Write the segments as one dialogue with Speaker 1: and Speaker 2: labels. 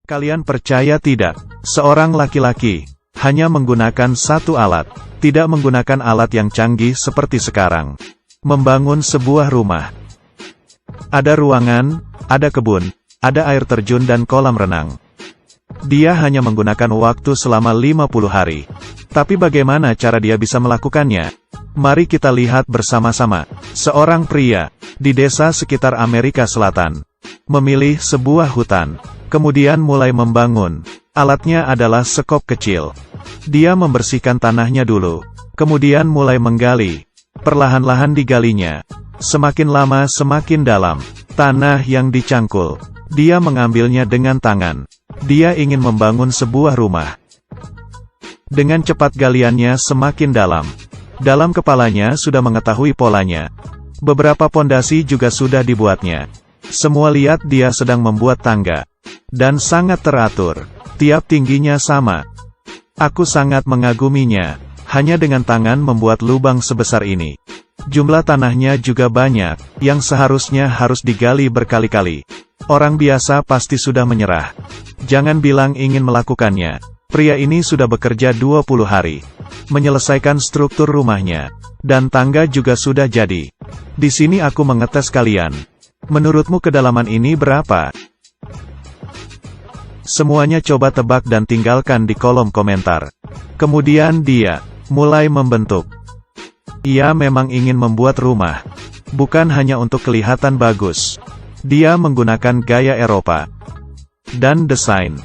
Speaker 1: Kalian percaya tidak? Seorang laki-laki hanya menggunakan satu alat, tidak menggunakan alat yang canggih seperti sekarang. Membangun sebuah rumah. Ada ruangan, ada kebun, ada air terjun dan kolam renang. Dia hanya menggunakan waktu selama 50 hari. Tapi bagaimana cara dia bisa melakukannya? Mari kita lihat bersama-sama. Seorang pria di desa sekitar Amerika Selatan memilih sebuah hutan, kemudian mulai membangun. Alatnya adalah sekop kecil. Dia membersihkan tanahnya dulu, kemudian mulai menggali. Perlahan-lahan digalinya. Semakin lama semakin dalam. Tanah yang dicangkul. Dia mengambilnya dengan tangan. Dia ingin membangun sebuah rumah. Dengan cepat galiannya semakin dalam. Dalam kepalanya sudah mengetahui polanya. Beberapa pondasi juga sudah dibuatnya. Semua lihat dia sedang membuat tangga. Dan sangat teratur. Tiap tingginya sama. Aku sangat mengaguminya. Hanya dengan tangan membuat lubang sebesar ini. Jumlah tanahnya juga banyak, yang seharusnya harus digali berkali-kali. Orang biasa pasti sudah menyerah. Jangan bilang ingin melakukannya. Pria ini sudah bekerja 20 hari. Menyelesaikan struktur rumahnya. Dan tangga juga sudah jadi. Di sini aku mengetes kalian. Menurutmu kedalaman ini berapa? Semuanya coba tebak dan tinggalkan di kolom komentar. Kemudian dia mulai membentuk. Ia memang ingin membuat rumah. Bukan hanya untuk kelihatan bagus. Dia menggunakan gaya Eropa. Dan desain.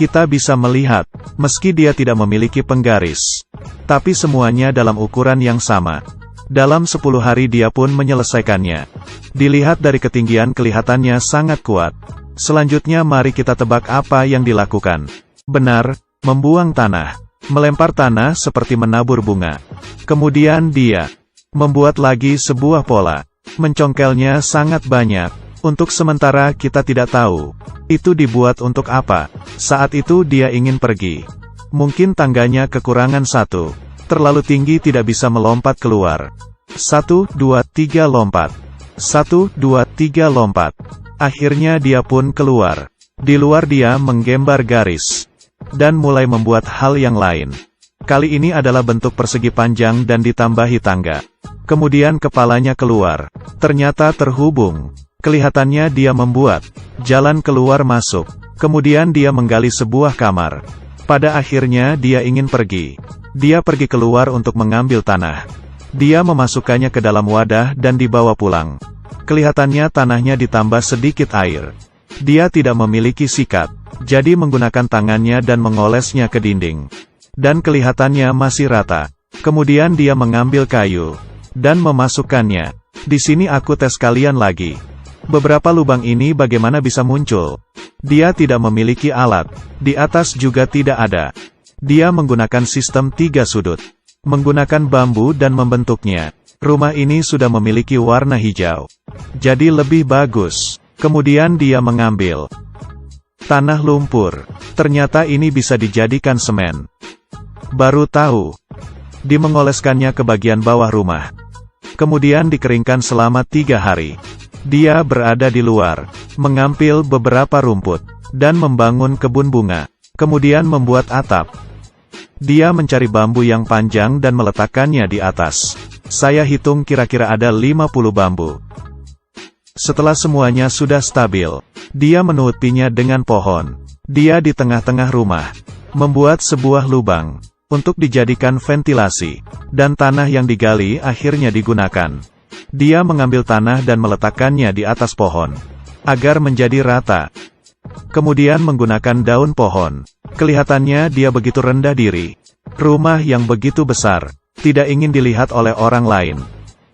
Speaker 1: Kita bisa melihat, meski dia tidak memiliki penggaris. Tapi semuanya dalam ukuran yang sama. Dalam 10 hari dia pun menyelesaikannya. Dilihat dari ketinggian kelihatannya sangat kuat. Selanjutnya mari kita tebak apa yang dilakukan. Benar, membuang tanah. Melempar tanah seperti menabur bunga. Kemudian dia membuat lagi sebuah pola. Mencongkelnya sangat banyak. Untuk sementara kita tidak tahu. Itu dibuat untuk apa. Saat itu dia ingin pergi. Mungkin tangganya kekurangan satu. Terlalu tinggi tidak bisa melompat keluar. 1, 2, 3 lompat. 1, 2, 3 lompat. Akhirnya dia pun keluar. Di luar dia menggambar garis. Dan mulai membuat hal yang lain. Kali ini adalah bentuk persegi panjang dan ditambahi tangga. Kemudian kepalanya keluar. Ternyata terhubung. Kelihatannya dia membuat jalan keluar masuk. Kemudian dia menggali sebuah kamar. Pada akhirnya dia ingin pergi. Dia pergi keluar untuk mengambil tanah. Dia memasukkannya ke dalam wadah dan dibawa pulang. Kelihatannya tanahnya ditambah sedikit air. Dia tidak memiliki sikat. Jadi menggunakan tangannya dan mengolesnya ke dinding. Dan kelihatannya masih rata. Kemudian dia mengambil kayu. Dan memasukkannya. Di sini aku tes kalian lagi. Beberapa lubang ini bagaimana bisa muncul? Dia tidak memiliki alat. Di atas juga tidak ada. Dia menggunakan sistem 3 sudut. Menggunakan bambu dan membentuknya. Rumah ini sudah memiliki warna hijau. Jadi lebih bagus. Kemudian dia mengambil tanah lumpur. Ternyata ini bisa dijadikan semen. Baru tahu. Dimengoleskannya ke bagian bawah rumah. Kemudian dikeringkan selama 3 hari. Dia berada di luar, mengambil beberapa rumput, dan membangun kebun bunga. Kemudian membuat atap. Dia mencari bambu yang panjang dan meletakkannya di atas. Saya hitung kira-kira ada 50 bambu. Setelah semuanya sudah stabil, dia menutupinya dengan pohon. Dia di tengah-tengah rumah, membuat sebuah lubang, untuk dijadikan ventilasi, dan tanah yang digali akhirnya digunakan. Dia mengambil tanah dan meletakkannya di atas pohon, agar menjadi rata. Kemudian menggunakan daun pohon. Kelihatannya dia begitu rendah diri. Rumah yang begitu besar, tidak ingin dilihat oleh orang lain.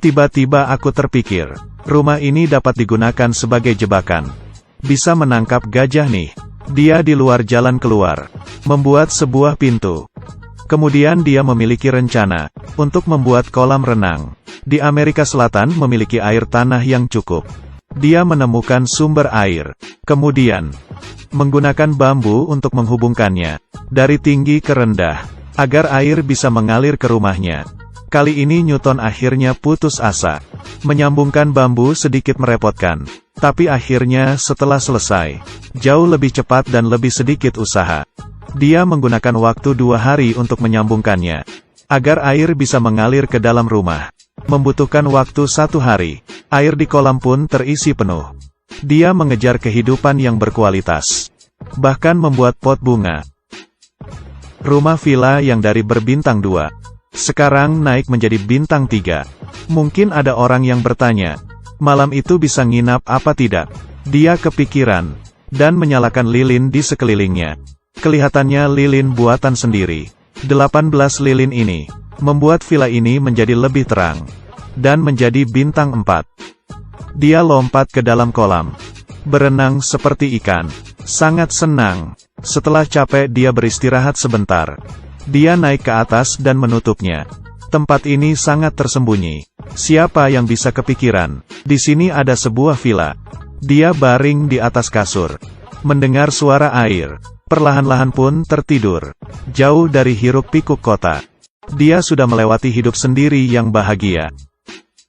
Speaker 1: Tiba-tiba aku terpikir, rumah ini dapat digunakan sebagai jebakan. Bisa menangkap gajah nih. Dia di luar jalan keluar, membuat sebuah pintu. Kemudian dia memiliki rencana untuk membuat kolam renang. Di Amerika Selatan memiliki air tanah yang cukup. Dia menemukan sumber air. Kemudian menggunakan bambu untuk menghubungkannya dari tinggi ke rendah, agar air bisa mengalir ke rumahnya. Kali ini Newton akhirnya putus asa. Menyambungkan bambu sedikit merepotkan. Tapi akhirnya setelah selesai, jauh lebih cepat dan lebih sedikit usaha. Dia menggunakan waktu 2 hari untuk menyambungkannya. Agar air bisa mengalir ke dalam rumah. Membutuhkan waktu 1 hari. Air di kolam pun terisi penuh. Dia mengejar kehidupan yang berkualitas. Bahkan membuat pot bunga. Rumah villa yang dari berbintang 2. Sekarang naik menjadi bintang 3. Mungkin ada orang yang bertanya, malam itu bisa nginap apa tidak? Dia kepikiran, dan menyalakan lilin di sekelilingnya. Kelihatannya lilin buatan sendiri. 18 lilin ini, membuat villa ini menjadi lebih terang. Dan menjadi bintang 4. Dia lompat ke dalam kolam. Berenang seperti ikan. Sangat senang. Setelah capek dia beristirahat sebentar. Dia naik ke atas dan menutupnya. Tempat ini sangat tersembunyi. Siapa yang bisa kepikiran? Di sini ada sebuah villa. Dia baring di atas kasur. Mendengar suara air. Perlahan-lahan pun tertidur. Jauh dari hiruk-pikuk kota. Dia sudah melewati hidup sendiri yang bahagia.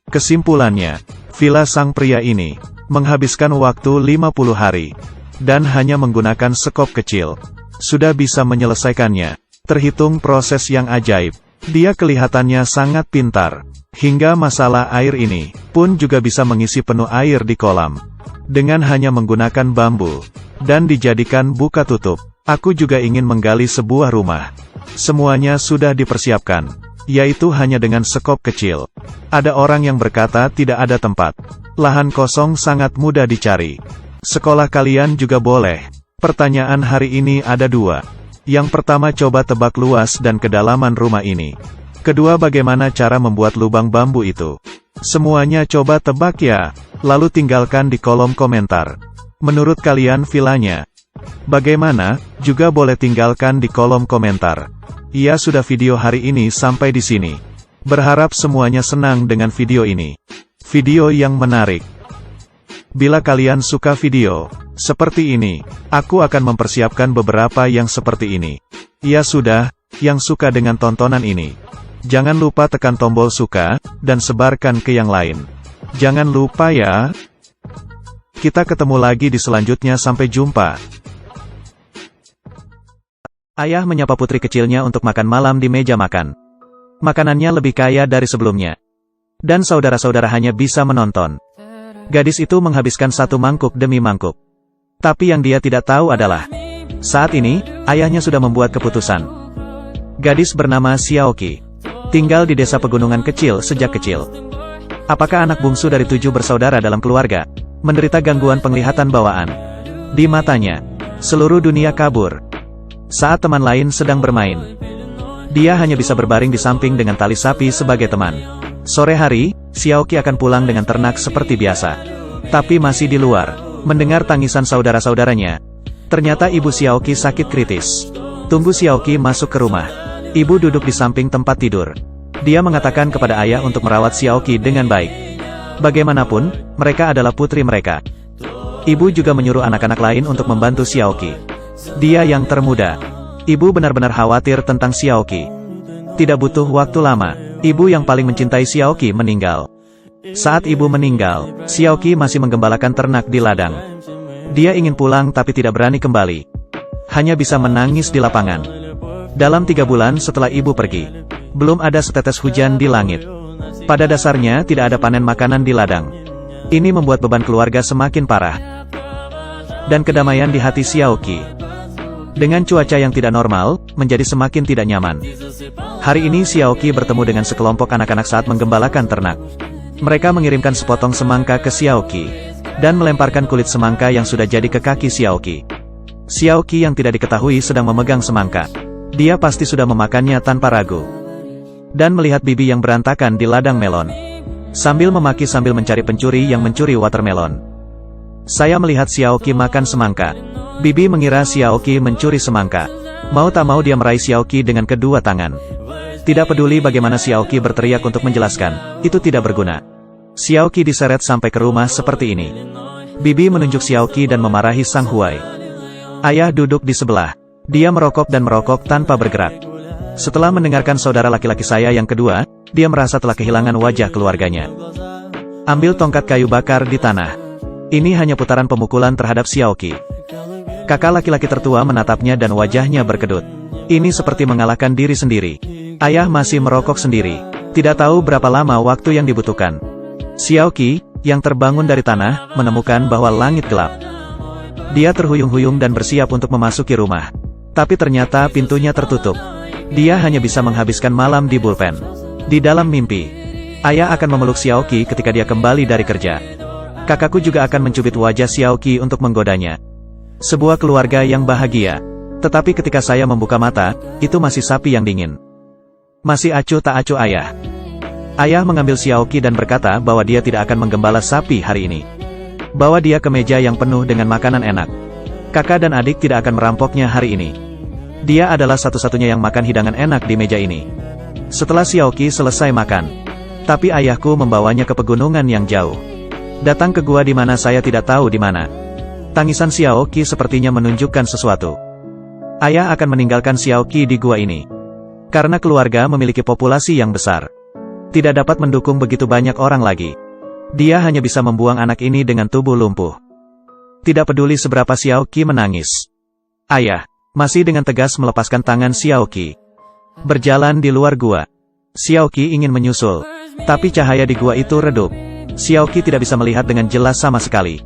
Speaker 1: Kesimpulannya, villa sang pria ini menghabiskan waktu 50 hari. Dan hanya menggunakan sekop kecil. Sudah bisa menyelesaikannya. Terhitung proses yang ajaib. Dia kelihatannya sangat pintar. Hingga masalah air ini pun juga bisa mengisi penuh air di kolam. Dengan hanya menggunakan bambu. Dan dijadikan buka tutup. Aku juga ingin menggali sebuah rumah. Semuanya sudah dipersiapkan. Yaitu hanya dengan sekop kecil. Ada orang yang berkata tidak ada tempat. Lahan kosong sangat mudah dicari. Sekolah kalian juga boleh. Pertanyaan hari ini ada 2. Yang pertama, coba tebak luas dan kedalaman rumah ini. Kedua, bagaimana cara membuat lubang bambu itu. Semuanya coba tebak ya. Lalu tinggalkan di kolom komentar. Menurut kalian villanya bagaimana? Juga boleh tinggalkan di kolom komentar. Ya sudah, video hari ini sampai di sini. Berharap semuanya senang dengan video ini. Video yang menarik. Bila kalian suka video seperti ini, aku akan mempersiapkan beberapa yang seperti ini. Ya sudah, yang suka dengan tontonan ini, jangan lupa tekan tombol suka, dan sebarkan ke yang lain. Jangan lupa ya. Kita ketemu lagi di selanjutnya, sampai jumpa. Ayah menyapa putri kecilnya untuk makan malam di meja makan. Makanannya lebih kaya dari sebelumnya. Dan saudara-saudara hanya bisa menonton. Gadis itu menghabiskan 1 mangkuk demi mangkuk. Tapi yang dia tidak tahu adalah, saat ini, ayahnya sudah membuat keputusan. Gadis bernama Xiaoqi. Tinggal di desa pegunungan kecil sejak kecil. Apakah anak bungsu dari 7 bersaudara dalam keluarga, menderita gangguan penglihatan bawaan. Di matanya, seluruh dunia kabur. Saat teman lain sedang bermain, dia hanya bisa berbaring di samping dengan tali sapi sebagai teman. Sore hari, Xiaoqi akan pulang dengan ternak seperti biasa. Tapi masih di luar, mendengar tangisan saudara-saudaranya. Ternyata ibu Xiaoqi sakit kritis. Tunggu Xiaoqi masuk ke rumah. Ibu duduk di samping tempat tidur. Dia mengatakan kepada ayah untuk merawat Xiaoqi dengan baik. Bagaimanapun, mereka adalah putri mereka. Ibu juga menyuruh anak-anak lain untuk membantu Xiaoqi. Dia yang termuda. Ibu benar-benar khawatir tentang Xiaoqi. Tidak butuh waktu lama. Ibu yang paling mencintai Xiaoqi meninggal. Saat ibu meninggal, Xiaoqi masih menggembalakan ternak di ladang. Dia ingin pulang tapi tidak berani kembali. Hanya bisa menangis di lapangan. Dalam 3 bulan setelah ibu pergi, belum ada setetes hujan di langit. Pada dasarnya tidak ada panen makanan di ladang. Ini membuat beban keluarga semakin parah. Dan kedamaian di hati Xiaoqi dengan cuaca yang tidak normal, menjadi semakin tidak nyaman. Hari ini Xiaoqi bertemu dengan sekelompok anak-anak saat menggembalakan ternak. Mereka mengirimkan sepotong semangka ke Xiaoqi, dan melemparkan kulit semangka yang sudah jadi ke kaki Xiaoqi. Xiaoqi yang tidak diketahui sedang memegang semangka. Dia pasti sudah memakannya tanpa ragu. Dan melihat bibi yang berantakan di ladang melon. Sambil memaki sambil mencari pencuri yang mencuri watermelon. Saya melihat Xiaoqi makan semangka. Bibi mengira Xiaoqi mencuri semangka. Mau tak mau dia meraih Xiaoqi dengan kedua tangan. Tidak peduli bagaimana Xiaoqi berteriak untuk menjelaskan, itu tidak berguna. Xiaoqi diseret sampai ke rumah seperti ini. Bibi menunjuk Xiaoqi dan memarahi Sang Huai. Ayah duduk di sebelah. Dia merokok dan merokok tanpa bergerak. Setelah mendengarkan saudara laki-laki saya yang kedua, dia merasa telah kehilangan wajah keluarganya. Ambil tongkat kayu bakar di tanah. Ini hanya putaran pemukulan terhadap Xiaoqi. Kakak laki-laki tertua menatapnya dan wajahnya berkedut. Ini seperti mengalahkan diri sendiri. Ayah masih merokok sendiri. Tidak tahu berapa lama waktu yang dibutuhkan. Xiaoqi, yang terbangun dari tanah, menemukan bahwa langit gelap. Dia terhuyung-huyung dan bersiap untuk memasuki rumah. Tapi ternyata pintunya tertutup. Dia hanya bisa menghabiskan malam di bullpen. Di dalam mimpi, ayah akan memeluk Xiaoqi ketika dia kembali dari kerja. Kakakku juga akan mencubit wajah Xiaoqi untuk menggodanya. Sebuah keluarga yang bahagia. Tetapi ketika saya membuka mata, itu masih sapi yang dingin. Masih acuh tak acuh ayah. Ayah mengambil Xiaoqi dan berkata bahwa dia tidak akan menggembala sapi hari ini. Bawa dia ke meja yang penuh dengan makanan enak. Kakak dan adik tidak akan merampoknya hari ini. Dia adalah satu-satunya yang makan hidangan enak di meja ini. Setelah Xiaoqi selesai makan, tapi ayahku membawanya ke pegunungan yang jauh. Datang ke gua di mana saya tidak tahu di mana. Tangisan Xiaoqi sepertinya menunjukkan sesuatu. Ayah akan meninggalkan Xiaoqi di gua ini. Karena keluarga memiliki populasi yang besar. Tidak dapat mendukung begitu banyak orang lagi. Dia hanya bisa membuang anak ini dengan tubuh lumpuh. Tidak peduli seberapa Xiaoqi menangis. Ayah masih dengan tegas melepaskan tangan Xiaoqi. Berjalan di luar gua. Xiaoqi ingin menyusul. Tapi cahaya di gua itu redup. Xiaoqi tidak bisa melihat dengan jelas sama sekali.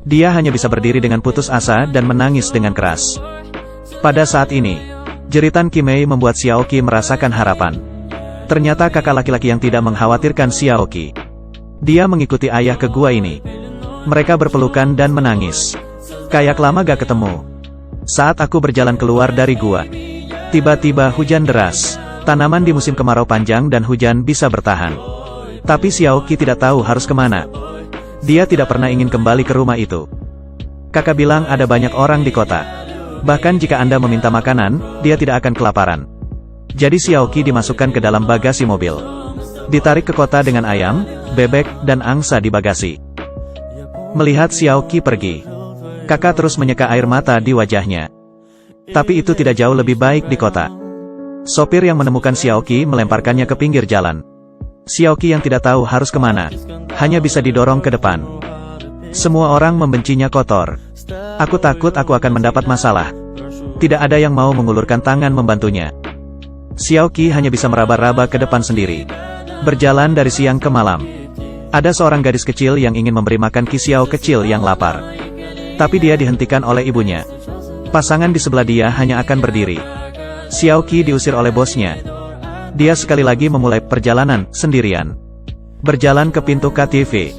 Speaker 1: Dia hanya bisa berdiri dengan putus asa dan menangis dengan keras. Pada saat ini, jeritan Qimei membuat Xiaoqi merasakan harapan. Ternyata kakak laki-laki yang tidak mengkhawatirkan Xiaoqi. Dia mengikuti ayah ke gua ini. Mereka berpelukan dan menangis. Kayak lama gak ketemu. Saat aku berjalan keluar dari gua, tiba-tiba hujan deras. Tanaman di musim kemarau panjang dan hujan bisa bertahan. Tapi Xiaoqi tidak tahu harus kemana. Dia tidak pernah ingin kembali ke rumah itu. Kakak bilang ada banyak orang di kota. Bahkan jika Anda meminta makanan, dia tidak akan kelaparan. Jadi Xiaoqi dimasukkan ke dalam bagasi mobil. Ditarik ke kota dengan ayam, bebek, dan angsa di bagasi. Melihat Xiaoqi pergi, kakak terus menyeka air mata di wajahnya. Tapi itu tidak jauh lebih baik di kota. Sopir yang menemukan Xiaoqi melemparkannya ke pinggir jalan. Xiaoqi yang tidak tahu harus kemana, hanya bisa didorong ke depan. Semua orang membencinya kotor. Aku takut aku akan mendapat masalah. Tidak ada yang mau mengulurkan tangan membantunya. Xiaoqi hanya bisa meraba-raba ke depan sendiri. Berjalan dari siang ke malam. Ada seorang gadis kecil yang ingin memberi makan Xiao kecil yang lapar. Tapi dia dihentikan oleh ibunya. Pasangan di sebelah dia hanya akan berdiri. Xiaoqi diusir oleh bosnya. Dia sekali lagi memulai perjalanan sendirian. Berjalan ke pintu KTV.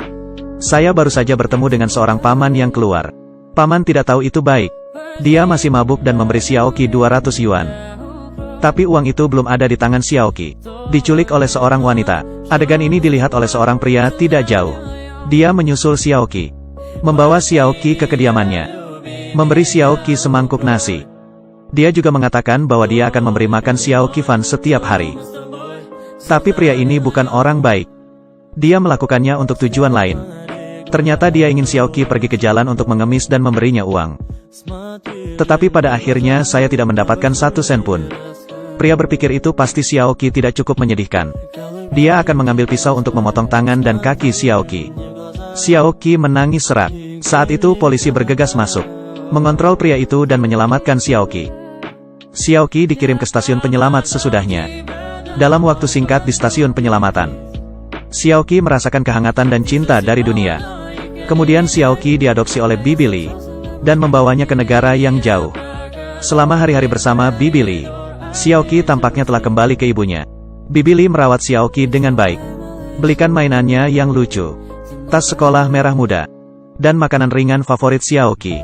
Speaker 1: Saya baru saja bertemu dengan seorang paman yang keluar. Paman tidak tahu itu baik. Dia masih mabuk dan memberi Xiaoqi 200 yuan. Tapi uang itu belum ada di tangan Xiaoqi. Diculik oleh seorang wanita. Adegan ini dilihat oleh seorang pria tidak jauh. Dia menyusul Xiaoqi. Membawa Xiaoqi ke kediamannya. Memberi Xiaoqi semangkuk nasi. Dia juga mengatakan bahwa dia akan memberi makan Xiaoqi Fan setiap hari. Tapi pria ini bukan orang baik. Dia melakukannya untuk tujuan lain. Ternyata dia ingin Xiaoqi pergi ke jalan untuk mengemis dan memberinya uang. Tetapi pada akhirnya saya tidak mendapatkan 1 sen pun. Pria berpikir itu pasti Xiaoqi tidak cukup menyedihkan. Dia akan mengambil pisau untuk memotong tangan dan kaki Xiaoqi. Xiaoqi menangis serak. Saat itu polisi bergegas masuk, mengontrol pria itu dan menyelamatkan Xiaoqi. Xiaoqi dikirim ke stasiun penyelamat sesudahnya. Dalam waktu singkat di stasiun penyelamatan, Xiaoqi merasakan kehangatan dan cinta dari dunia. Kemudian Xiaoqi diadopsi oleh Bibi Li dan membawanya ke negara yang jauh. Selama hari-hari bersama Bibi Li, Xiaoqi tampaknya telah kembali ke ibunya. Bibi Li merawat Xiaoqi dengan baik. Belikan mainannya yang lucu, tas sekolah merah muda, dan makanan ringan favorit Xiaoqi.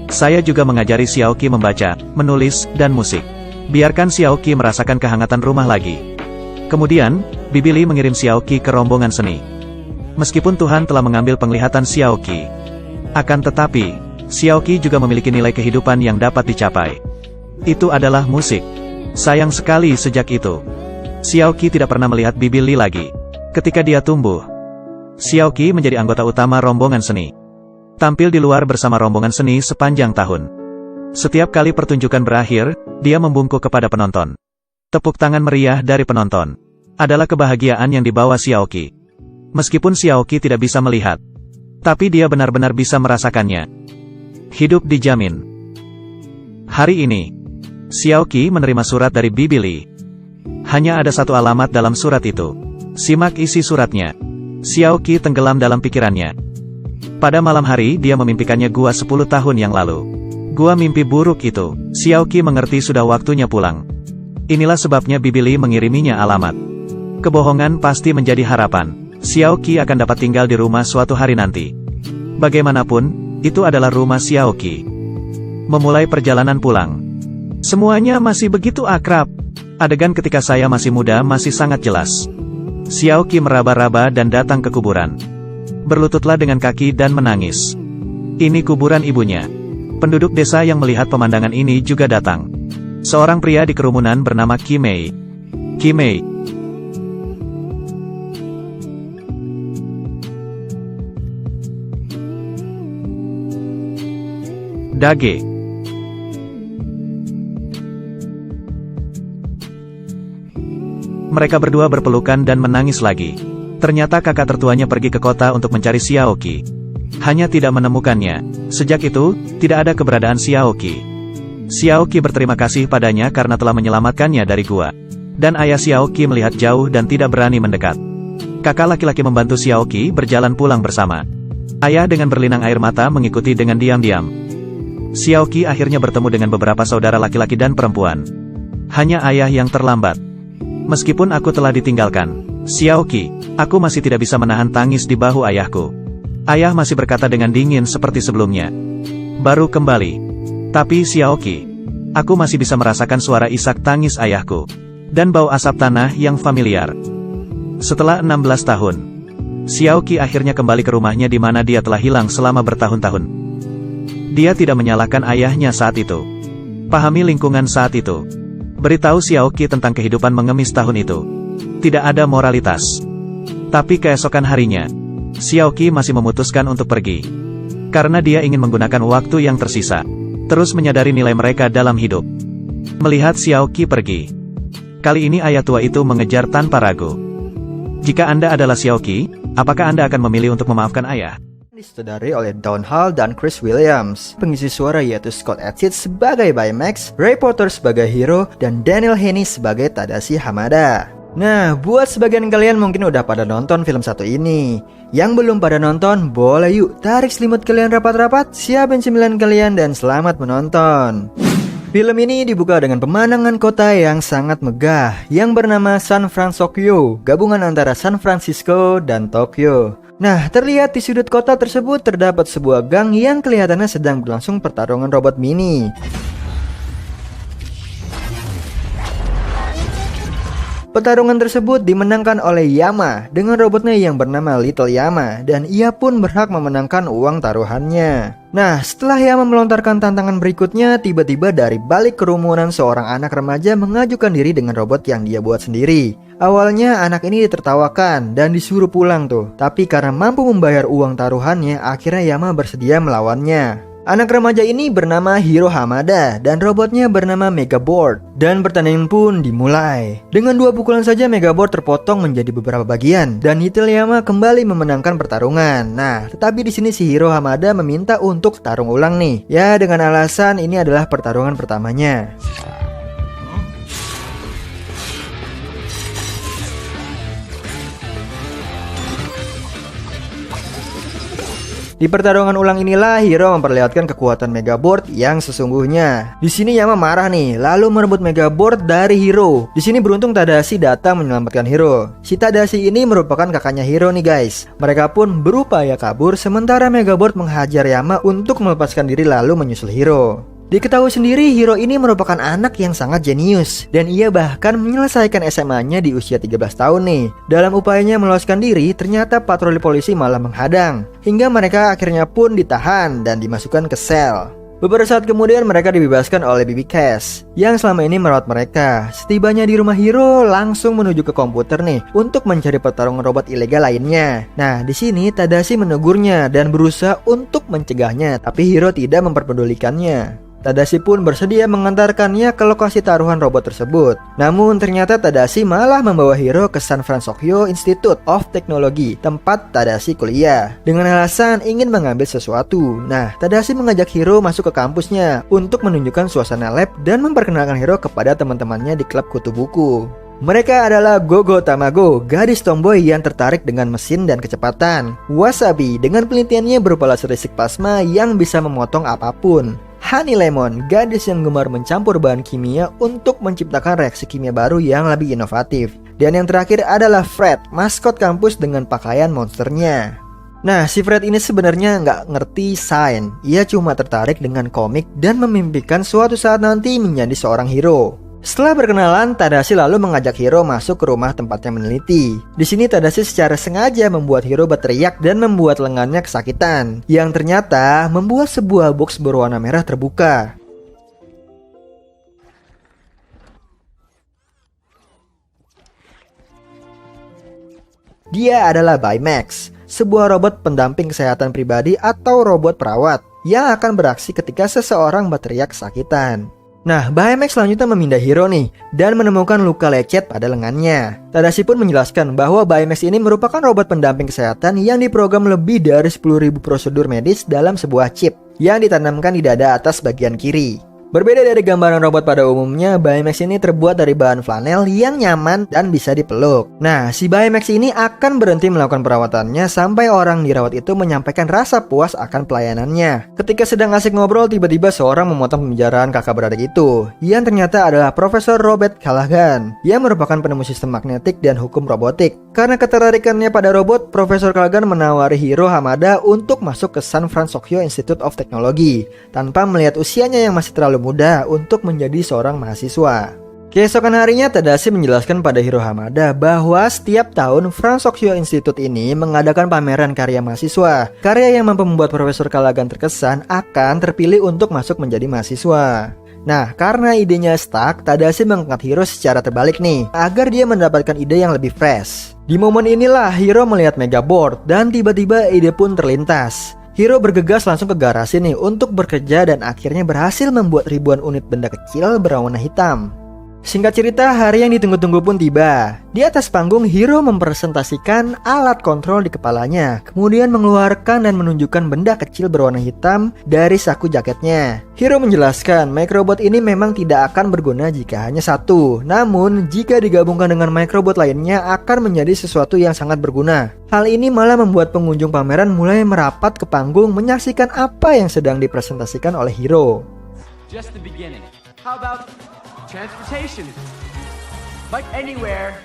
Speaker 1: Saya juga mengajari Xiaoqi membaca, menulis, dan musik. Biarkan Xiaoqi merasakan kehangatan rumah lagi. Kemudian, Bibi Li mengirim Xiaoqi ke rombongan seni. Meskipun Tuhan telah mengambil penglihatan Xiaoqi, akan tetapi, Xiaoqi juga memiliki nilai kehidupan yang dapat dicapai. Itu adalah musik. Sayang sekali sejak itu, Xiaoqi tidak pernah melihat Bibi Li lagi. Ketika dia tumbuh, Xiaoqi menjadi anggota utama rombongan seni. Tampil di luar bersama rombongan seni sepanjang tahun. Setiap kali pertunjukan berakhir, dia membungkuk kepada penonton. Tepuk tangan meriah dari penonton adalah kebahagiaan yang dibawa Xiaoqi. Meskipun Xiaoqi tidak bisa melihat, Tapi dia benar-benar bisa merasakannya. Hidup dijamin. Hari ini, Xiaoqi menerima surat dari Bibi Li. Hanya ada satu alamat dalam surat itu. Simak isi suratnya. Xiaoqi tenggelam dalam pikirannya. Pada malam hari dia memimpikannya gua 10 tahun yang lalu. Gua mimpi buruk itu. Xiaoqi mengerti sudah waktunya pulang. Inilah sebabnya Bibi Li mengiriminya alamat. Kebohongan pasti menjadi harapan. Xiaoqi akan dapat tinggal di rumah suatu hari nanti. Bagaimanapun, itu adalah rumah Xiaoqi. Memulai perjalanan pulang. Semuanya masih begitu akrab. Adegan ketika saya masih muda masih sangat jelas. Xiaoqi meraba-raba dan datang ke kuburan. Berlututlah dengan kaki dan menangis. Ini kuburan ibunya. Penduduk desa yang melihat pemandangan ini juga datang. Seorang pria di kerumunan bernama Qimei. Qimei. Dage. Mereka berdua berpelukan dan menangis lagi. Ternyata kakak tertuanya pergi ke kota untuk mencari Xiaoqi. Hanya tidak menemukannya. Sejak itu, tidak ada keberadaan Xiaoqi. Xiaoqi berterima kasih padanya karena telah menyelamatkannya dari gua. Dan ayah Xiaoqi melihat jauh dan tidak berani mendekat. Kakak laki-laki membantu Xiaoqi berjalan pulang bersama. Ayah dengan berlinang air mata mengikuti dengan diam-diam. Xiaoqi akhirnya bertemu dengan beberapa saudara laki-laki dan perempuan. Hanya ayah yang terlambat. Meskipun aku telah ditinggalkan, Xiaoqi, aku masih tidak bisa menahan tangis di bahu ayahku. Ayah masih berkata dengan dingin seperti sebelumnya. Baru kembali. Tapi Xiaoqi, aku masih bisa merasakan suara isak tangis ayahku. Dan bau asap tanah yang familiar. Setelah 16 tahun, Xiaoqi akhirnya kembali ke rumahnya di mana dia telah hilang selama bertahun-tahun. Dia tidak menyalahkan ayahnya saat itu. Pahami lingkungan saat itu. Beritahu Xiaoqi tentang kehidupan mengemis tahun itu. Tidak ada moralitas. Tapi keesokan harinya, Xiaoqi masih memutuskan untuk pergi. Karena dia ingin menggunakan waktu yang tersisa. Terus menyadari nilai mereka dalam hidup. Melihat Xiaoqi pergi. Kali ini ayah tua itu mengejar tanpa ragu. Jika Anda adalah Xiaoqi, apakah Anda akan memilih untuk memaafkan ayah?
Speaker 2: Disutradari oleh Don Hall dan Chris Williams. Pengisi suara yaitu Scott Adsit sebagai Baymax, Ray Porter sebagai Hiro, dan Daniel Haney sebagai Tadashi Hamada. Nah, buat sebagian kalian mungkin udah pada nonton film satu ini. Yang belum pada nonton, boleh yuk tarik selimut kalian rapat-rapat, siapin cemilan kalian, dan selamat menonton. Film ini dibuka dengan pemandangan kota yang sangat megah, yang bernama San Francisco, gabungan antara San Francisco dan Tokyo. Nah, terlihat di sudut kota tersebut terdapat sebuah gang yang kelihatannya sedang berlangsung pertarungan robot mini. Pertarungan tersebut dimenangkan oleh Yama dengan robotnya yang bernama Little Yama, dan ia pun berhak memenangkan uang taruhannya. Nah, setelah Yama melontarkan tantangan berikutnya, tiba-tiba dari balik kerumunan seorang anak remaja mengajukan diri dengan robot yang dia buat sendiri. Awalnya anak ini ditertawakan dan disuruh pulang tuh, tapi karena mampu membayar uang taruhannya, akhirnya Yama bersedia melawannya. Anak remaja ini bernama Hiro Hamada dan robotnya bernama Megaboard. Dan pertandingan pun dimulai. Dengan 2 pukulan saja Megaboard terpotong menjadi beberapa bagian dan Little Yama kembali memenangkan pertarungan. Nah, tetapi di sini si Hiro Hamada meminta untuk tarung ulang nih. Ya, dengan alasan ini adalah pertarungan pertamanya. Di pertarungan ulang inilah Hiro memperlihatkan kekuatan Megaboard yang sesungguhnya. Di sini Yama marah nih, lalu merebut Megaboard dari Hiro. Di sini beruntung Tadashi datang menyelamatkan Hiro. Si Tadashi ini merupakan kakaknya Hiro nih guys. Mereka pun berupaya kabur sementara Megaboard menghajar Yama untuk melepaskan diri lalu menyusul Hiro. Diketahui sendiri Hiro ini merupakan anak yang sangat jenius dan ia bahkan menyelesaikan SMA-nya di usia 13 tahun nih. Dalam upayanya meloloskan diri, ternyata patroli polisi malah menghadang hingga mereka akhirnya pun ditahan dan dimasukkan ke sel. Beberapa saat kemudian mereka dibebaskan oleh Bibi Cash yang selama ini merawat mereka. Setibanya di rumah Hiro, langsung menuju ke komputer nih untuk mencari pertarungan robot ilegal lainnya. Nah, di sini Tadashi menegurnya dan berusaha untuk mencegahnya, tapi Hiro tidak memperpedulikannya. Tadashi pun bersedia mengantarkannya ke lokasi taruhan robot tersebut. Namun ternyata Tadashi malah membawa Hiro ke San Francisco Institute of Technology, tempat Tadashi kuliah, dengan alasan ingin mengambil sesuatu. Nah, Tadashi mengajak Hiro masuk ke kampusnya untuk menunjukkan suasana lab dan memperkenalkan Hiro kepada teman-temannya di klub kutu buku. Mereka adalah Gogo Tamago, gadis tomboy yang tertarik dengan mesin dan kecepatan. Wasabi dengan penelitiannya berupa laser listrik plasma yang bisa memotong apapun. Honey Lemon, gadis yang gemar mencampur bahan kimia untuk menciptakan reaksi kimia baru yang lebih inovatif. Dan yang terakhir adalah Fred, maskot kampus dengan pakaian monsternya. Nah, si Fred ini sebenarnya nggak ngerti sains. Ia cuma tertarik dengan komik dan memimpikan suatu saat nanti menjadi seorang hero. Setelah berkenalan, Tadashi lalu mengajak Hiro masuk ke rumah tempatnya meneliti. Di sini Tadashi secara sengaja membuat Hiro berteriak dan membuat lengannya kesakitan, yang ternyata membuat sebuah box berwarna merah terbuka. Dia adalah Baymax, sebuah robot pendamping kesehatan pribadi atau robot perawat yang akan beraksi ketika seseorang berteriak kesakitan. Nah, Baymax selanjutnya memindah Hiro nih dan menemukan luka lecet pada lengannya. Tadashi pun menjelaskan bahwa Baymax ini merupakan robot pendamping kesehatan yang diprogram lebih dari 10.000 prosedur medis dalam sebuah chip yang ditanamkan di dada atas bagian kiri. Berbeda dari gambaran robot pada umumnya, Baymax ini terbuat dari bahan flanel yang nyaman dan bisa dipeluk. Nah, si Baymax ini akan berhenti melakukan perawatannya sampai orang dirawat itu menyampaikan rasa puas akan pelayanannya. Ketika sedang asik ngobrol, tiba-tiba seorang memotong pembicaraan kakak beradik itu, yang ternyata adalah Profesor Robert Callaghan, yang merupakan penemu sistem magnetik dan hukum robotik. Karena ketertarikannya pada robot, Profesor Callaghan menawari Hiro Hamada untuk masuk ke San Francisco Institute of Technology, tanpa melihat usianya yang masih terlalu muda untuk menjadi seorang mahasiswa. Keesokan harinya, Tadashi menjelaskan pada Hiro Hamada bahwa setiap tahun Francisco Institute ini mengadakan pameran karya mahasiswa. Karya yang mampu membuat Profesor Callaghan terkesan akan terpilih untuk masuk menjadi mahasiswa. Nah, karena idenya stuck, Tadashi mengangkat Hiro secara terbalik nih, agar dia mendapatkan ide yang lebih fresh. Di momen inilah Hiro melihat Megaboard dan tiba-tiba ide pun terlintas. Hiro bergegas langsung ke garasi nih untuk bekerja dan akhirnya berhasil membuat ribuan unit benda kecil berwarna hitam. Singkat cerita, hari yang ditunggu-tunggu pun tiba. Di atas panggung, Hiro mempresentasikan alat kontrol di kepalanya, kemudian mengeluarkan dan menunjukkan benda kecil berwarna hitam dari saku jaketnya. Hiro menjelaskan, microbot ini memang tidak akan berguna jika hanya satu, namun jika digabungkan dengan microbot lainnya akan menjadi sesuatu yang sangat berguna. Hal ini malah membuat pengunjung pameran mulai merapat ke panggung menyaksikan apa yang sedang dipresentasikan oleh Hiro.
Speaker 3: Just the beginning. How about transportation? Like anywhere.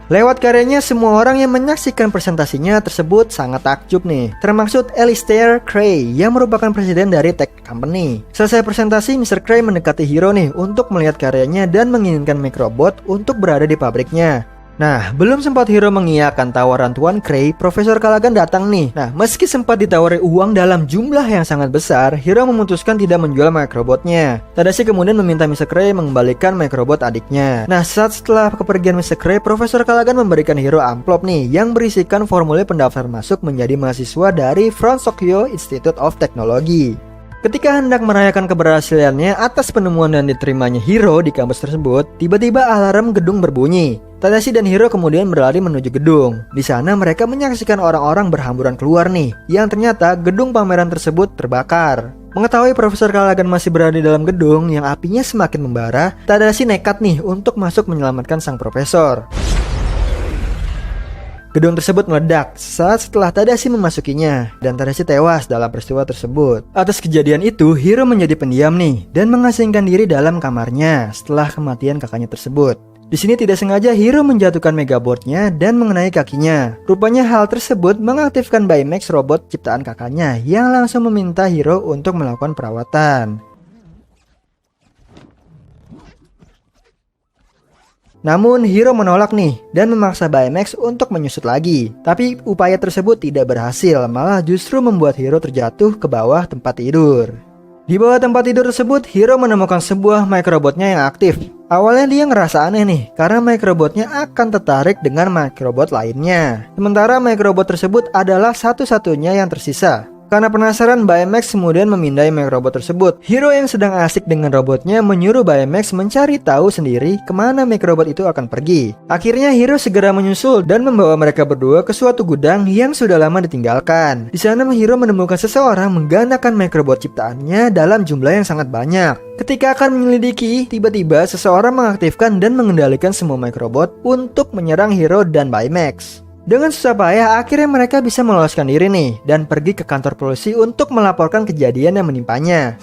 Speaker 2: Lewat karyanya, semua orang yang menyaksikan presentasinya tersebut sangat takjub nih, termasuk Alistair Cray yang merupakan presiden dari tech company. Selesai presentasi, Mr. Cray mendekati Hiro nih untuk melihat karyanya dan menginginkan microbot untuk berada di pabriknya. Nah, belum sempat Hiro mengiyakan tawaran Tuan Cray, Profesor Callaghan datang nih. Nah, meski sempat ditawari uang dalam jumlah yang sangat besar, Hiro memutuskan tidak menjual microbotnya. Tadashi kemudian meminta Mr. Cray mengembalikan microbot adiknya. Nah, setelah kepergian Mr. Cray, Profesor Callaghan memberikan Hiro amplop nih yang berisikan formulir pendaftaran masuk menjadi mahasiswa dari Francisco Institute of Technology. Ketika hendak merayakan keberhasilannya atas penemuan dan diterimanya Hiro di kampus tersebut, tiba-tiba alarm gedung berbunyi. Tadashi dan Hiro kemudian berlari menuju gedung. Di sana mereka menyaksikan orang-orang berhamburan keluar nih, yang ternyata gedung pameran tersebut terbakar. Mengetahui Profesor Callaghan masih berada di dalam gedung yang apinya semakin membara, Tadashi nekat nih untuk masuk menyelamatkan sang profesor. Gedung tersebut meledak saat setelah Tadashi memasukinya, dan Tadashi tewas dalam peristiwa tersebut. Atas kejadian itu, Hiro menjadi pendiam nih dan mengasingkan diri dalam kamarnya setelah kematian kakaknya tersebut. Di sini tidak sengaja Hiro menjatuhkan Megaboard-nya dan mengenai kakinya. Rupanya hal tersebut mengaktifkan Baymax, robot ciptaan kakaknya, yang langsung meminta Hiro untuk melakukan perawatan. Namun Hiro menolak nih dan memaksa Baymax untuk menyusut lagi. Tapi upaya tersebut tidak berhasil, malah justru membuat Hiro terjatuh ke bawah tempat tidur. Di bawah tempat tidur tersebut, Hiro menemukan sebuah microbotnya yang aktif. Awalnya dia ngerasa aneh nih, karena microbotnya akan tertarik dengan microbot lainnya. Sementara microbot tersebut adalah satu-satunya yang tersisa. Karena penasaran, Baymax kemudian memindai microbot tersebut. Hiro yang sedang asik dengan robotnya menyuruh Baymax mencari tahu sendiri kemana microbot itu akan pergi. Akhirnya Hiro segera menyusul dan membawa mereka berdua ke suatu gudang yang sudah lama ditinggalkan. Di sana Hiro menemukan seseorang menggandakan microbot ciptaannya dalam jumlah yang sangat banyak. Ketika akan menyelidiki, tiba-tiba seseorang mengaktifkan dan mengendalikan semua microbot untuk menyerang Hiro dan Baymax. Dengan susah payah, akhirnya mereka bisa meloloskan diri nih dan pergi ke kantor polisi untuk melaporkan kejadian yang menimpanya.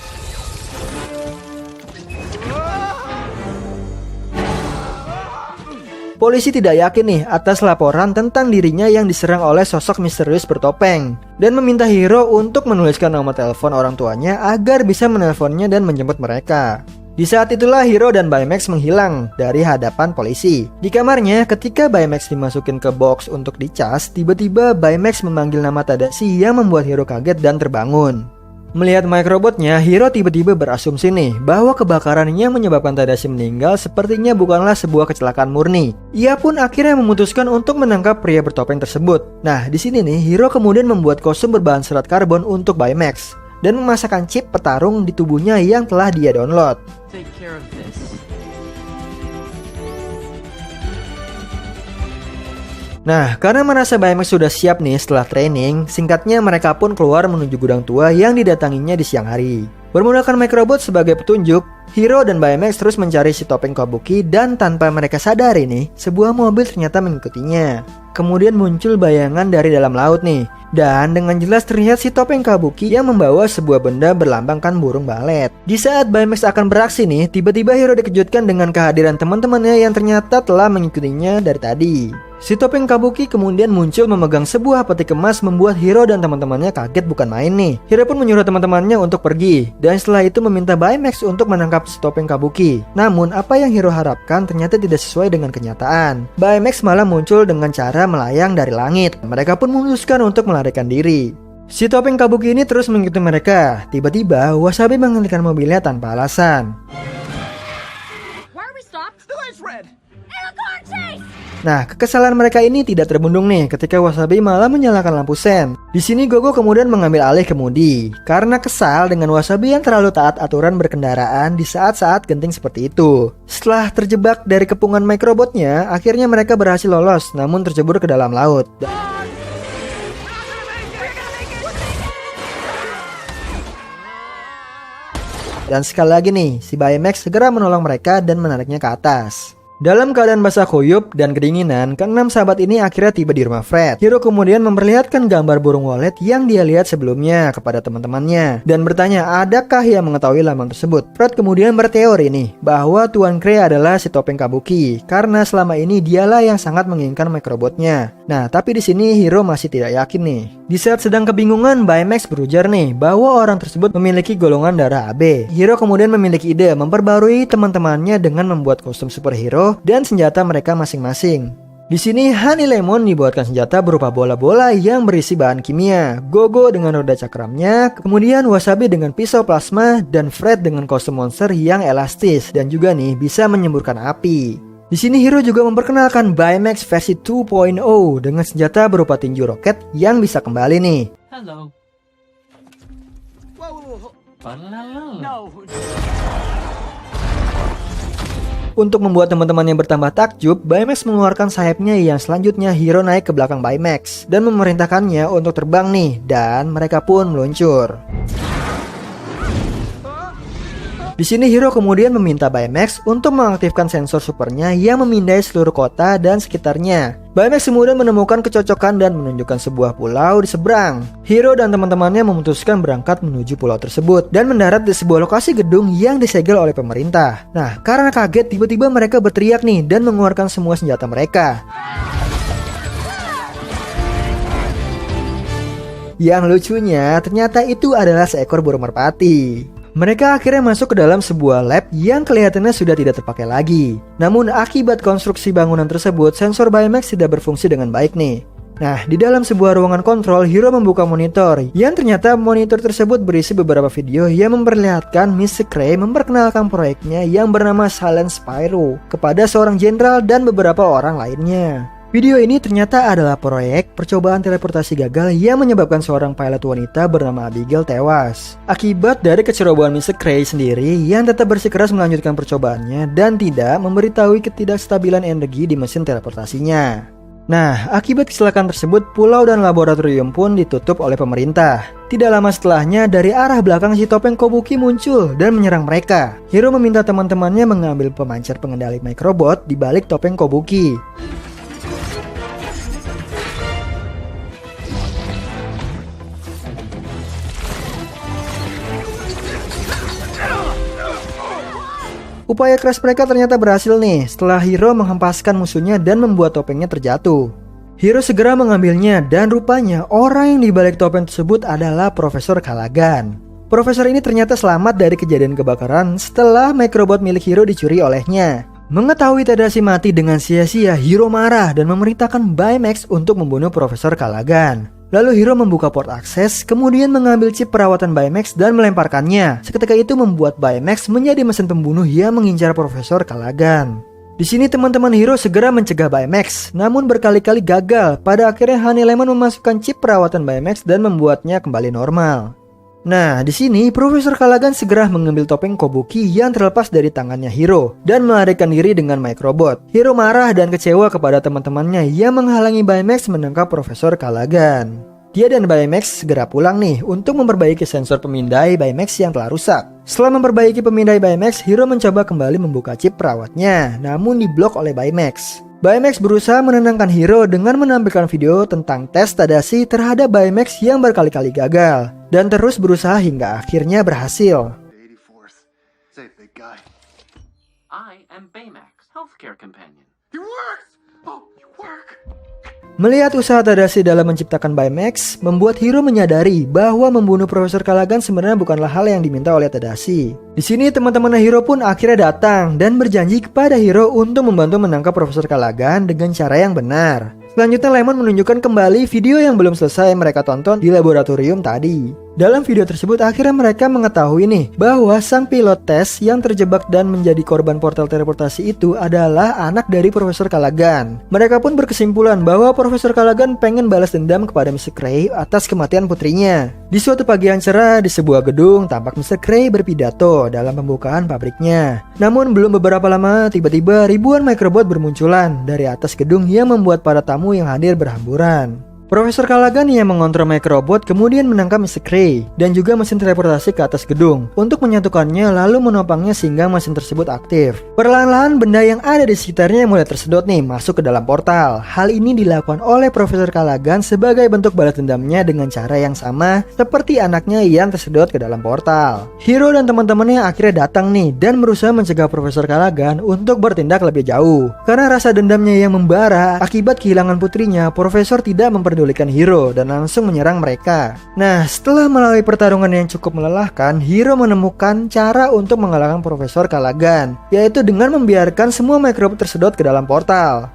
Speaker 2: Polisi tidak yakin nih atas laporan tentang dirinya yang diserang oleh sosok misterius bertopeng dan meminta Hiro untuk menuliskan nomor telepon orang tuanya agar bisa menelponnya dan menjemput mereka. Di saat itulah Hiro dan Baymax menghilang dari hadapan polisi. Di kamarnya, ketika Baymax dimasukin ke box untuk dicas, tiba-tiba Baymax memanggil nama Tadashi yang membuat Hiro kaget dan terbangun. Melihat microbotnya, Hiro tiba-tiba berasumsi nih bahwa kebakaran yang menyebabkan Tadashi meninggal sepertinya bukanlah sebuah kecelakaan murni. Ia pun akhirnya memutuskan untuk menangkap pria bertopeng tersebut. Nah, di sini nih Hiro kemudian membuat kostum berbahan serat karbon untuk Baymax dan memasakkan chip petarung di tubuhnya yang telah dia download.
Speaker 3: Take care of this.
Speaker 2: Nah, karena merasa Baymax sudah siap nih setelah training, singkatnya mereka pun keluar menuju gudang tua yang didatanginya di siang hari. Bermodalkan microbot sebagai petunjuk, Hiro dan Baymax terus mencari si topeng kabuki dan tanpa mereka sadari nih, sebuah mobil ternyata mengikutinya. Kemudian muncul bayangan dari dalam laut nih. Dan dengan jelas terlihat si topeng kabuki yang membawa sebuah benda berlambangkan burung balet. Di saat Baymax akan beraksi nih, tiba-tiba Hiro dikejutkan dengan kehadiran teman-temannya yang ternyata telah mengikutinya dari tadi. Si topeng kabuki kemudian muncul memegang sebuah peti kemas membuat Hiro dan teman-temannya kaget bukan main nih. Hiro pun menyuruh teman-temannya untuk pergi dan setelah itu meminta Baymax untuk menangkap si topeng kabuki. Namun apa yang Hiro harapkan ternyata tidak sesuai dengan kenyataan. Baymax malah muncul dengan cara melayang dari langit. Mereka pun memutuskan untuk melarikan diri. Si topeng kabuki ini terus mengikuti mereka. Tiba-tiba Wasabi menghentikan mobilnya tanpa alasan.
Speaker 4: Why are we stopped?
Speaker 3: The light's red.
Speaker 4: And a car chase!
Speaker 2: Nah, kekesalan mereka ini tidak terbendung nih ketika Wasabi malah menyalakan lampu sen. Di sini Gogo kemudian mengambil alih kemudi karena kesal dengan Wasabi yang terlalu taat aturan berkendaraan di saat-saat genting seperti itu. Setelah terjebak dari kepungan microbotnya, akhirnya mereka berhasil lolos namun tercebur ke dalam laut. Dan sekali lagi nih, si Baymax segera menolong mereka dan menariknya ke atas. Dalam keadaan basah kuyup dan kedinginan, keenam sahabat ini akhirnya tiba di rumah Fred. Hiro kemudian memperlihatkan gambar burung walet yang dia lihat sebelumnya kepada teman-temannya dan bertanya adakah yang mengetahui lambang tersebut. Fred kemudian berteori nih bahwa Tuan Krei adalah si topeng kabuki karena selama ini dialah yang sangat menginginkan microbotnya. Nah, tapi di sini Hiro masih tidak yakin nih. Di saat sedang kebingungan, Baymax berujar nih bahwa orang tersebut memiliki golongan darah AB. Hiro kemudian memiliki ide memperbarui teman-temannya dengan membuat kostum superhero dan senjata mereka masing-masing. Di sini Honey Lemon dibuatkan senjata berupa bola-bola yang berisi bahan kimia, Gogo dengan roda cakramnya, kemudian Wasabi dengan pisau plasma, dan Fred dengan kostum monster yang elastis dan juga nih bisa menyemburkan api. Di sini Hiro juga memperkenalkan Baymax versi 2.0 dengan senjata berupa tinju roket yang bisa kembali nih.
Speaker 3: Hello. Whoa.
Speaker 4: No.
Speaker 3: No.
Speaker 2: Untuk membuat teman-temannya bertambah takjub, Baymax mengeluarkan sayapnya yang selanjutnya Hiro naik ke belakang Baymax dan memerintahkannya untuk terbang nih, dan mereka pun meluncur. Di sini Hiro kemudian meminta Baymax untuk mengaktifkan sensor supernya yang memindai seluruh kota dan sekitarnya. Baymax kemudian menemukan kecocokan dan menunjukkan sebuah pulau di seberang. Hiro dan teman-temannya memutuskan berangkat menuju pulau tersebut dan mendarat di sebuah lokasi gedung yang disegel oleh pemerintah. Nah, karena kaget tiba-tiba mereka berteriak nih dan mengeluarkan semua senjata mereka. Yang lucunya ternyata itu adalah seekor burung merpati. Mereka akhirnya masuk ke dalam sebuah lab yang kelihatannya sudah tidak terpakai lagi. Namun akibat konstruksi bangunan tersebut, sensor Baymax tidak berfungsi dengan baik nih. Nah, di dalam sebuah ruangan kontrol, Hiro membuka monitor yang ternyata monitor tersebut berisi beberapa video yang memperlihatkan Miss Krei memperkenalkan proyeknya yang bernama Silent Spyro kepada seorang jenderal dan beberapa orang lainnya. Video ini ternyata adalah proyek percobaan teleportasi gagal yang menyebabkan seorang pilot wanita bernama Abigail tewas. Akibat dari kecerobohan Mr. Cray sendiri yang tetap bersikeras melanjutkan percobaannya dan tidak memberitahui ketidakstabilan energi di mesin teleportasinya. Nah, akibat kecelakaan tersebut, pulau dan laboratorium pun ditutup oleh pemerintah. Tidak lama setelahnya, dari arah belakang si topeng Kobuki muncul dan menyerang mereka. Hiro meminta teman-temannya mengambil pemancar pengendali microbot di balik topeng Kobuki. Upaya keras mereka ternyata berhasil nih setelah Hiro menghempaskan musuhnya dan membuat topengnya terjatuh. Hiro segera mengambilnya dan rupanya orang yang dibalik topeng tersebut adalah Profesor Callaghan. Profesor ini ternyata selamat dari kejadian kebakaran setelah microbot milik Hiro dicuri olehnya. Mengetahui Tadashi mati dengan sia-sia, Hiro marah dan memerintahkan Baymax untuk membunuh Profesor Callaghan. Lalu Hiro membuka port akses, kemudian mengambil chip perawatan Baymax dan melemparkannya. Seketika itu membuat Baymax menjadi mesin pembunuh yang mengincar Profesor Callaghan. Di sini teman-teman Hiro segera mencegah Baymax, namun berkali-kali gagal. Pada akhirnya Honeylemon memasukkan chip perawatan Baymax dan membuatnya kembali normal. Nah, di sini Profesor Callaghan segera mengambil topeng Kobuki yang terlepas dari tangannya Hiro dan melarikan diri dengan microbot. Hiro marah dan kecewa kepada teman-temannya yang menghalangi Baymax menangkap Profesor Callaghan. Dia dan Baymax segera pulang nih untuk memperbaiki sensor pemindai Baymax yang telah rusak. Setelah memperbaiki pemindai Baymax, Hiro mencoba kembali membuka chip perawatnya, namun diblok oleh Baymax. Baymax berusaha menenangkan Hiro dengan menampilkan video tentang tes Tadashi terhadap Baymax yang berkali-kali gagal, dan terus berusaha hingga akhirnya berhasil.
Speaker 5: I am Baymax, healthcare companion.
Speaker 2: Melihat usaha Tadashi dalam menciptakan Baymax, membuat Hiro menyadari bahwa membunuh Profesor Callaghan sebenarnya bukanlah hal yang diminta oleh Tadashi. Di sini teman-teman Hiro pun akhirnya datang dan berjanji kepada Hiro untuk membantu menangkap Profesor Callaghan dengan cara yang benar. Selanjutnya Lemon menunjukkan kembali video yang belum selesai mereka tonton di laboratorium tadi. Dalam video tersebut akhirnya mereka mengetahui nih bahwa sang pilot tes yang terjebak dan menjadi korban portal teleportasi itu adalah anak dari Profesor Callaghan. Mereka pun berkesimpulan bahwa Profesor Callaghan pengen balas dendam kepada Mr. Cray atas kematian putrinya. Di suatu pagi yang cerah di sebuah gedung, tampak Mr. Cray berpidato dalam pembukaan pabriknya. Namun belum beberapa lama, tiba-tiba ribuan microbot bermunculan dari atas gedung yang membuat para tamu yang hadir berhamburan. Profesor Callaghan yang mengontrol microbot kemudian menangkap Mr. Cray dan juga mesin teleportasi ke atas gedung untuk menyatukannya lalu menopangnya sehingga mesin tersebut aktif. Perlahan-lahan benda yang ada di sekitarnya mulai tersedot nih masuk ke dalam portal. Hal ini dilakukan oleh Profesor Callaghan sebagai bentuk balas dendamnya dengan cara yang sama seperti anaknya yang tersedot ke dalam portal. Hiro dan teman-temannya akhirnya datang nih dan berusaha mencegah Profesor Callaghan untuk bertindak lebih jauh. Karena rasa dendamnya yang membara akibat kehilangan putrinya, Profesor tidak memperdulikan Hiro dan langsung menyerang mereka. Nah, setelah melalui pertarungan yang cukup melelahkan, Hiro menemukan cara untuk mengalahkan Profesor Callaghan, yaitu dengan membiarkan semua microbot tersedot ke dalam portal.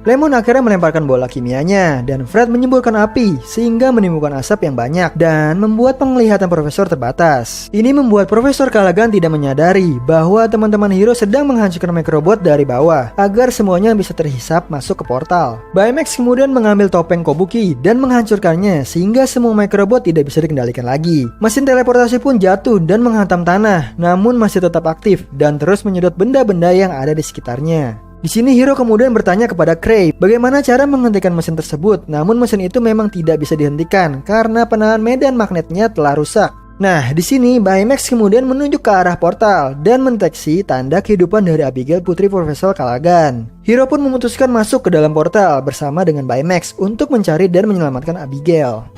Speaker 2: Lemon akhirnya melemparkan bola kimianya dan Fred menyemburkan api sehingga menimbulkan asap yang banyak dan membuat penglihatan Profesor terbatas. Ini membuat Profesor Callaghan tidak menyadari bahwa teman-teman Hiro sedang menghancurkan microbot dari bawah agar semuanya bisa terhisap masuk ke portal. Baymax kemudian mengambil topeng Kobuki dan menghancurkannya sehingga semua microbot tidak bisa dikendalikan lagi. Mesin teleportasi pun jatuh dan menghantam tanah, namun masih tetap aktif dan terus menyedot benda-benda yang ada di sekitarnya. Di sini Hiro kemudian bertanya kepada Cray bagaimana cara menghentikan mesin tersebut, namun mesin itu memang tidak bisa dihentikan karena penahan medan magnetnya telah rusak. Nah, di sini Baymax kemudian menunjuk ke arah portal dan mendeteksi tanda kehidupan dari Abigail putri Profesor Callaghan. Hiro pun memutuskan masuk ke dalam portal bersama dengan Baymax untuk mencari dan menyelamatkan Abigail.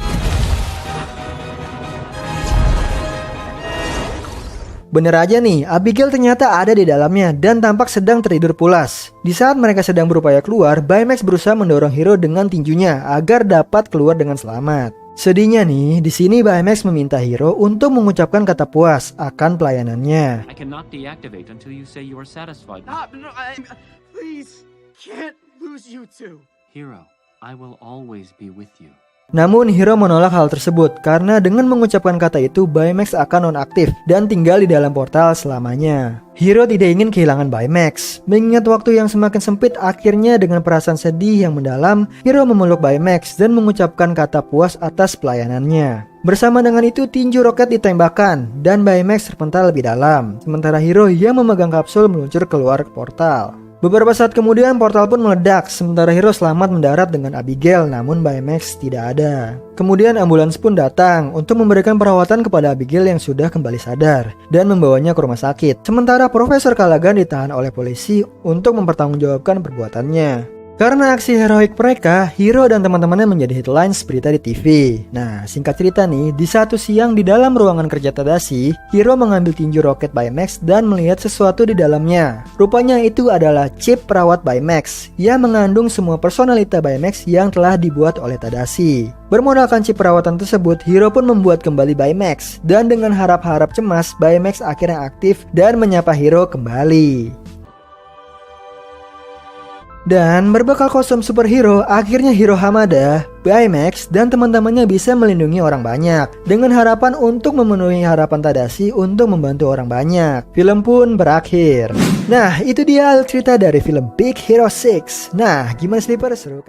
Speaker 2: Bener aja nih, Abigail ternyata ada di dalamnya dan tampak sedang tertidur pulas. Di saat mereka sedang berupaya keluar, Baymax berusaha mendorong Hiro dengan tinjunya agar dapat keluar dengan selamat. Sedihnya nih, di sini Baymax meminta Hiro untuk mengucapkan kata puas akan pelayanannya.
Speaker 5: I cannot deactivate until you say you are satisfied.
Speaker 3: Please, can't lose you two.
Speaker 5: Hero, I will always be with you.
Speaker 2: Namun Hiro menolak hal tersebut karena dengan mengucapkan kata itu Baymax akan nonaktif dan tinggal di dalam portal selamanya. Hiro tidak ingin kehilangan Baymax. Mengingat waktu yang semakin sempit, akhirnya dengan perasaan sedih yang mendalam, Hiro memeluk Baymax dan mengucapkan kata puas atas pelayanannya. Bersama dengan itu tinju roket ditembakkan dan Baymax terpental lebih dalam. Sementara Hiro yang memegang kapsul meluncur keluar portal. Beberapa saat kemudian portal pun meledak, sementara Hiro selamat mendarat dengan Abigail, namun Baymax tidak ada. Kemudian ambulans pun datang untuk memberikan perawatan kepada Abigail yang sudah kembali sadar dan membawanya ke rumah sakit. Sementara Profesor Callaghan ditahan oleh polisi untuk mempertanggungjawabkan perbuatannya. Karena aksi heroik mereka, Hiro dan teman-temannya menjadi headlines berita di TV. Nah, singkat cerita nih, di satu siang di dalam ruangan kerja Tadashi, Hiro mengambil tinju roket Baymax dan melihat sesuatu di dalamnya. Rupanya itu adalah chip perawat Baymax yang mengandung semua personalita Baymax yang telah dibuat oleh Tadashi. Bermodalkan chip perawatan tersebut, Hiro pun membuat kembali Baymax. Dan dengan harap-harap cemas, Baymax akhirnya aktif dan menyapa Hiro kembali. Dan berbekal kostum superhero, akhirnya Hiro Hamada, Baymax, dan teman-temannya bisa melindungi orang banyak dengan harapan untuk memenuhi harapan Tadashi untuk membantu orang banyak. Film pun berakhir. Nah, itu dia cerita dari film Big Hero 6. Nah, gimana Sleeper? Seru kan?